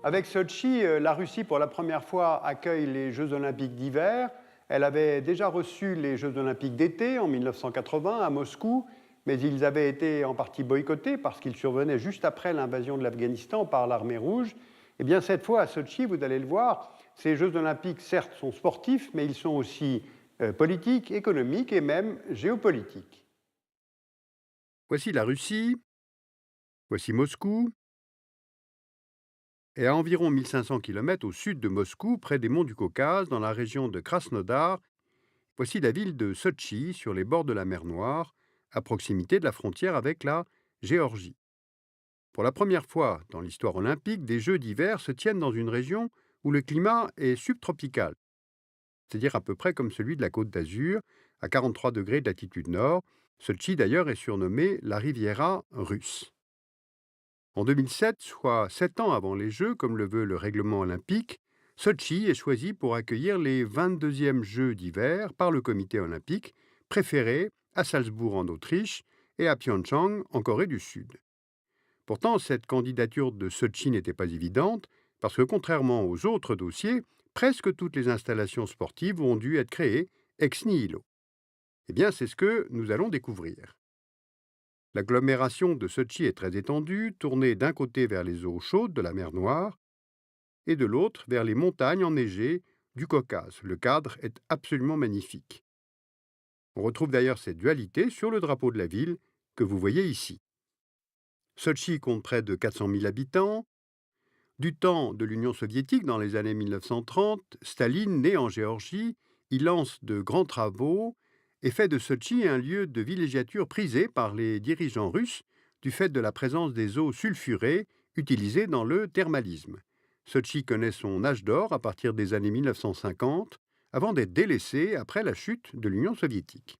Avec Sochi, la Russie, pour la première fois, accueille les Jeux olympiques d'hiver. Elle avait déjà reçu les Jeux olympiques d'été en 1980 à Moscou, mais ils avaient été en partie boycottés parce qu'ils survenaient juste après l'invasion de l'Afghanistan par l'armée rouge. Eh bien, cette fois, à Sochi, vous allez le voir, ces Jeux olympiques, certes, sont sportifs, mais ils sont aussi politiques, économiques et même géopolitiques. Voici la Russie, voici Moscou, et à environ 1500 km au sud de Moscou, près des monts du Caucase, dans la région de Krasnodar, voici la ville de Sotchi, sur les bords de la mer Noire, à proximité de la frontière avec la Géorgie. Pour la première fois dans l'histoire olympique, des Jeux d'hiver se tiennent dans une région où le climat est subtropical, c'est-à-dire à peu près comme celui de la Côte d'Azur, à 43 degrés de latitude nord. Sotchi d'ailleurs est surnommée la Riviera russe. En 2007, soit 7 ans avant les Jeux, comme le veut le règlement olympique, Sotchi est choisi pour accueillir les 22e Jeux d'hiver par le comité olympique, préféré à Salzbourg en Autriche et à Pyeongchang en Corée du Sud. Pourtant, cette candidature de Sotchi n'était pas évidente, parce que contrairement aux autres dossiers, presque toutes les installations sportives ont dû être créées ex nihilo. Eh bien, c'est ce que nous allons découvrir. L'agglomération de Sotchi est très étendue, tournée d'un côté vers les eaux chaudes de la mer Noire et de l'autre vers les montagnes enneigées du Caucase. Le cadre est absolument magnifique. On retrouve d'ailleurs cette dualité sur le drapeau de la ville que vous voyez ici. Sotchi compte près de 400 000 habitants. Du temps de l'Union soviétique, dans les années 1930, Staline, né en Géorgie, y lance de grands travaux et fait de Sotchi un lieu de villégiature prisé par les dirigeants russes du fait de la présence des eaux sulfurées utilisées dans le thermalisme. Sotchi connaît son âge d'or à partir des années 1950, avant d'être délaissé après la chute de l'Union soviétique.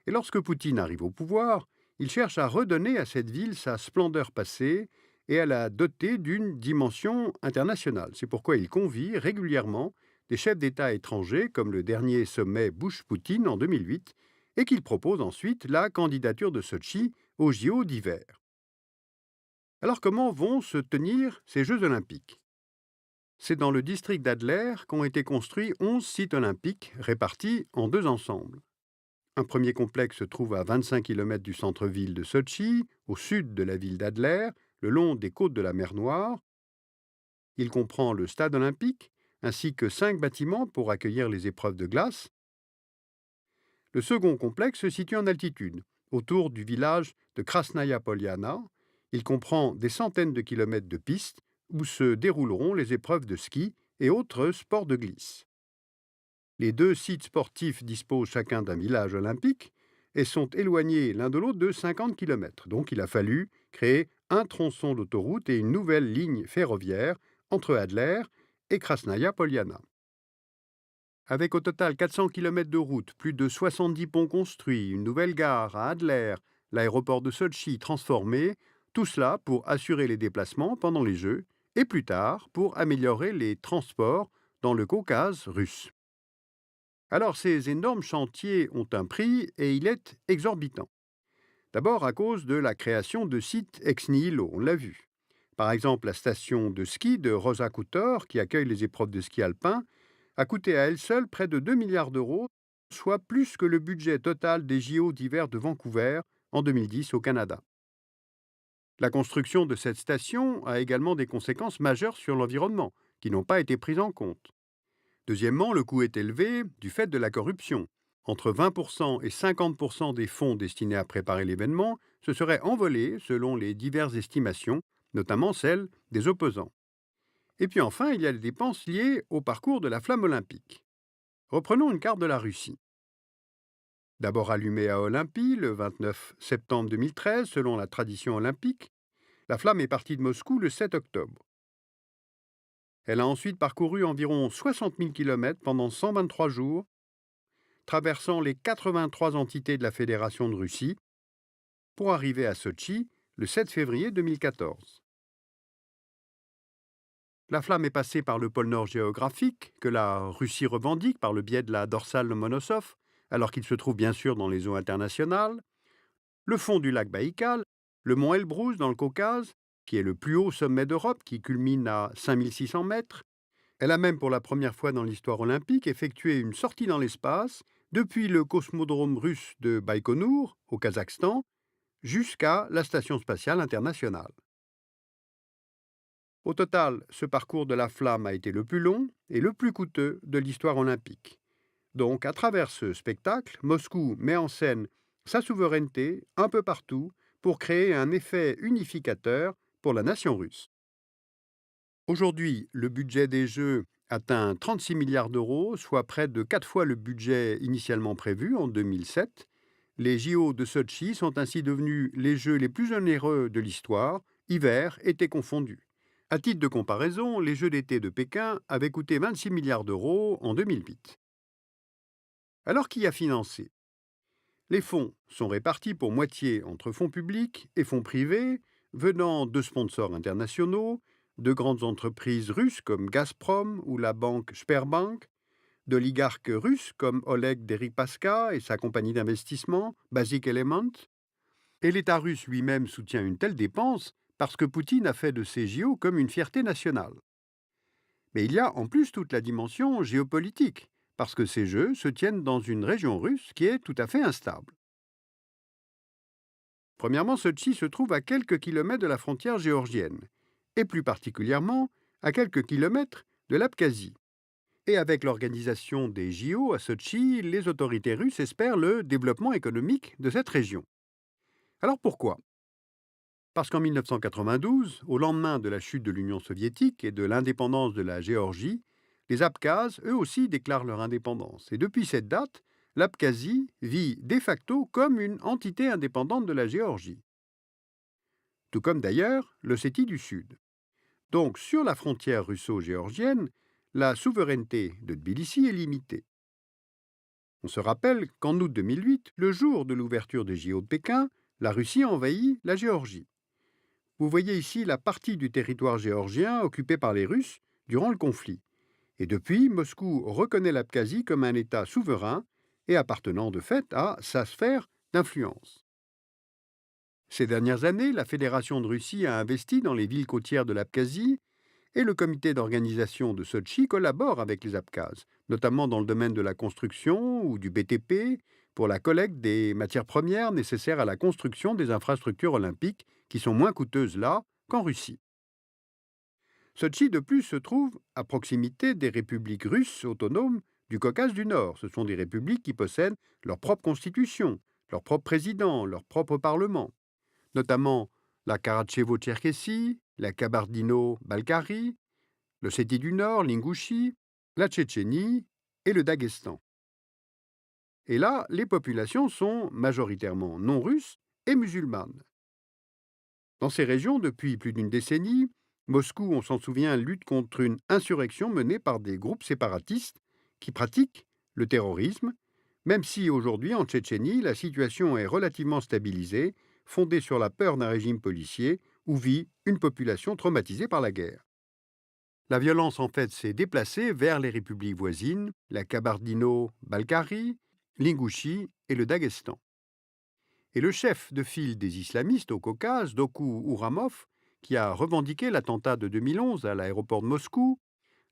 Et lorsque Poutine arrive au pouvoir, il cherche à redonner à cette ville sa splendeur passée et à la doter d'une dimension internationale. C'est pourquoi il convie régulièrement des chefs d'État étrangers, comme le dernier sommet Bush-Poutine en 2008, et qu'il propose ensuite la candidature de Sotchi aux JO d'hiver. Alors comment vont se tenir ces Jeux olympiques? C'est dans le district d'Adler qu'ont été construits 11 sites olympiques répartis en deux ensembles. Un premier complexe se trouve à 25 km du centre-ville de Sotchi, au sud de la ville d'Adler, le long des côtes de la mer Noire. Il comprend le stade olympique, ainsi que 5 bâtiments pour accueillir les épreuves de glace. Le second complexe se situe en altitude, autour du village de Krasnaya Poliana. Il comprend des centaines de kilomètres de pistes où se dérouleront les épreuves de ski et autres sports de glisse. Les deux sites sportifs disposent chacun d'un village olympique et sont éloignés l'un de l'autre de 50 km. Donc il a fallu créer un tronçon d'autoroute et une nouvelle ligne ferroviaire entre Adler et Krasnaya Poliana. Avec au total 400 km de route, plus de 70 ponts construits, une nouvelle gare à Adler, l'aéroport de Sotchi transformé, tout cela pour assurer les déplacements pendant les Jeux et plus tard pour améliorer les transports dans le Caucase russe. Alors ces énormes chantiers ont un prix et il est exorbitant. D'abord à cause de la création de sites ex nihilo, on l'a vu. Par exemple, la station de ski de Rosa Khutor, qui accueille les épreuves de ski alpin, a coûté à elle seule près de 2 milliards d'euros, soit plus que le budget total des JO d'hiver de Vancouver en 2010 au Canada. La construction de cette station a également des conséquences majeures sur l'environnement, qui n'ont pas été prises en compte. Deuxièmement, le coût est élevé du fait de la corruption. Entre 20% et 50% des fonds destinés à préparer l'événement se seraient envolés selon les diverses estimations, notamment celles des opposants. Et puis enfin, il y a les dépenses liées au parcours de la flamme olympique. Reprenons une carte de la Russie. D'abord allumée à Olympie le 29 septembre 2013, selon la tradition olympique, la flamme est partie de Moscou le 7 octobre. Elle a ensuite parcouru environ 60 000 km pendant 123 jours, traversant les 83 entités de la Fédération de Russie, pour arriver à Sotchi le 7 février 2014. La flamme est passée par le pôle Nord géographique, que la Russie revendique par le biais de la dorsale Lomonosov, alors qu'il se trouve bien sûr dans les eaux internationales, le fond du lac Baïkal, le mont Elbrus dans le Caucase, qui est le plus haut sommet d'Europe, qui culmine à 5600 mètres. Elle a même pour la première fois dans l'histoire olympique effectué une sortie dans l'espace depuis le cosmodrome russe de Baïkonour, au Kazakhstan, jusqu'à la Station spatiale internationale. Au total, ce parcours de la flamme a été le plus long et le plus coûteux de l'histoire olympique. Donc, à travers ce spectacle, Moscou met en scène sa souveraineté un peu partout pour créer un effet unificateur pour la nation russe. Aujourd'hui, le budget des Jeux atteint 36 milliards d'euros, soit près de 4 fois le budget initialement prévu en 2007. Les JO de Sotchi sont ainsi devenus les Jeux les plus onéreux de l'histoire, hiver, été confondus. À titre de comparaison, les Jeux d'été de Pékin avaient coûté 26 milliards d'euros en 2008. Alors qui a financé? Les fonds sont répartis pour moitié entre fonds publics et fonds privés, venant de sponsors internationaux, de grandes entreprises russes comme Gazprom ou la banque Sberbank, d'oligarques russes comme Oleg Deripaska et sa compagnie d'investissement, Basic Element. Et l'État russe lui-même soutient une telle dépense parce que Poutine a fait de ces JO comme une fierté nationale. Mais il y a en plus toute la dimension géopolitique, parce que ces Jeux se tiennent dans une région russe qui est tout à fait instable. Premièrement, Sotchi se trouve à quelques kilomètres de la frontière géorgienne, et plus particulièrement à quelques kilomètres de l'Abkhazie. Et avec l'organisation des JO à Sotchi, les autorités russes espèrent le développement économique de cette région. Alors pourquoi? Parce qu'en 1992, au lendemain de la chute de l'Union soviétique et de l'indépendance de la Géorgie, les Abkhazes, eux aussi, déclarent leur indépendance. Et depuis cette date, l'Abkhazie vit de facto comme une entité indépendante de la Géorgie. Tout comme d'ailleurs l'Ossétie du Sud. Donc, sur la frontière russo-géorgienne, la souveraineté de Tbilissi est limitée. On se rappelle qu'en août 2008, le jour de l'ouverture des JO de Pékin, la Russie envahit la Géorgie. Vous voyez ici la partie du territoire géorgien occupée par les Russes durant le conflit. Et depuis, Moscou reconnaît l'Abkhazie comme un État souverain et appartenant de fait à sa sphère d'influence. Ces dernières années, la Fédération de Russie a investi dans les villes côtières de l'Abkhazie et le comité d'organisation de Sotchi collabore avec les Abkhazes, notamment dans le domaine de la construction ou du BTP, pour la collecte des matières premières nécessaires à la construction des infrastructures olympiques qui sont moins coûteuses là qu'en Russie. Sotchi, de plus, se trouve à proximité des républiques russes autonomes du Caucase du Nord. Ce sont des républiques qui possèdent leur propre constitution, leur propre président, leur propre parlement, notamment la Karachevo-Tcherkessie, la Kabardino-Balkarie, l'Ossétie du Nord, l'Ingouchie, la Tchétchénie et le Daghestan. Et là, les populations sont majoritairement non russes et musulmanes. Dans ces régions, depuis plus d'une décennie, Moscou, on s'en souvient, lutte contre une insurrection menée par des groupes séparatistes qui pratiquent le terrorisme, même si aujourd'hui, en Tchétchénie, la situation est relativement stabilisée, fondée sur la peur d'un régime policier où vit une population traumatisée par la guerre. La violence, en fait, s'est déplacée vers les républiques voisines, la Kabardino-Balkarie, l'Ingouchie et le Daghestan. Et le chef de file des islamistes au Caucase, Doku Uramov, qui a revendiqué l'attentat de 2011 à l'aéroport de Moscou,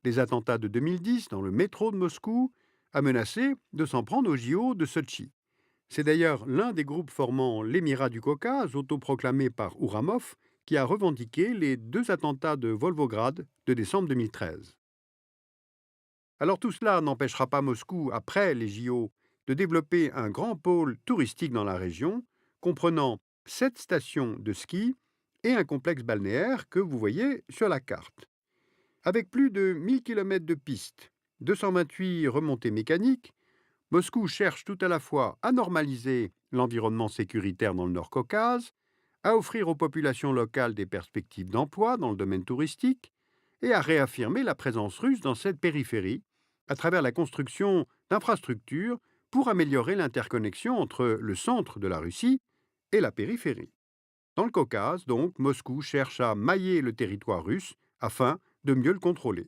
les attentats de 2010 dans le métro de Moscou, a menacé de s'en prendre aux JO de Sotchi. C'est d'ailleurs l'un des groupes formant l'Émirat du Caucase, autoproclamé par Uramov, qui a revendiqué les 2 attentats de Volgograd de décembre 2013. Alors tout cela n'empêchera pas Moscou, après les JO, de développer un grand pôle touristique dans la région, comprenant 7 stations de ski et un complexe balnéaire que vous voyez sur la carte. Avec plus de 1000 km de pistes, 228 remontées mécaniques, Moscou cherche tout à la fois à normaliser l'environnement sécuritaire dans le Nord-Caucase, à offrir aux populations locales des perspectives d'emploi dans le domaine touristique et à réaffirmer la présence russe dans cette périphérie à travers la construction d'infrastructures pour améliorer l'interconnexion entre le centre de la Russie et la périphérie. Dans le Caucase, donc, Moscou cherche à mailler le territoire russe afin de mieux le contrôler.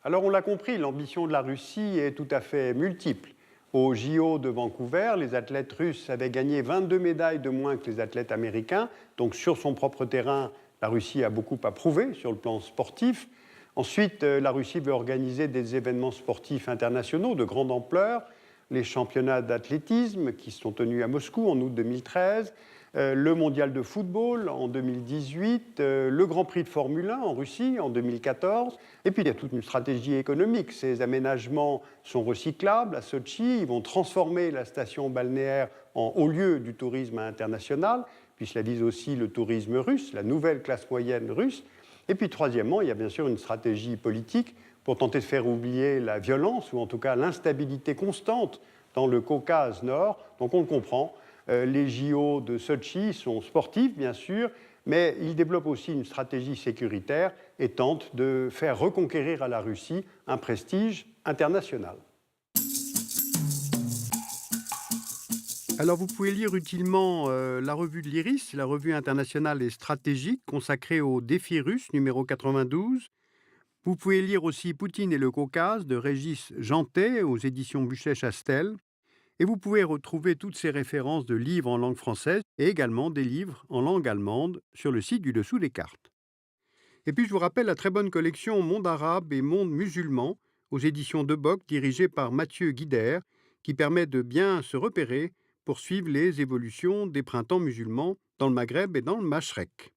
Alors on l'a compris, l'ambition de la Russie est tout à fait multiple. Au JO de Vancouver, les athlètes russes avaient gagné 22 médailles de moins que les athlètes américains. Donc sur son propre terrain, la Russie a beaucoup à prouver sur le plan sportif. Ensuite, la Russie veut organiser des événements sportifs internationaux de grande ampleur, les championnats d'athlétisme qui sont tenus à Moscou en août 2013, le mondial de football en 2018, le Grand Prix de Formule 1 en Russie en 2014. Et puis il y a toute une stratégie économique. Ces aménagements sont recyclables à Sotchi, ils vont transformer la station balnéaire en haut lieu du tourisme international, puis cela vise aussi le tourisme russe, la nouvelle classe moyenne russe. Et puis troisièmement, il y a bien sûr une stratégie politique pour tenter de faire oublier la violence, ou en tout cas l'instabilité constante dans le Caucase Nord. Donc on le comprend, les JO de Sotchi sont sportifs, bien sûr, mais ils développent aussi une stratégie sécuritaire et tentent de faire reconquérir à la Russie un prestige international. Alors vous pouvez lire utilement la revue de l'IRIS, la revue internationale et stratégique consacrée aux défis russes, numéro 92. Vous pouvez lire aussi Poutine et le Caucase de Régis Jantet aux éditions Buchet-Chastel. Et vous pouvez retrouver toutes ces références de livres en langue française et également des livres en langue allemande sur le site du dessous des cartes. Et puis je vous rappelle la très bonne collection Monde arabe et Monde musulman aux éditions de Bock dirigée par Mathieu Guider qui permet de bien se repérer pour suivre les évolutions des printemps musulmans dans le Maghreb et dans le Mashrek.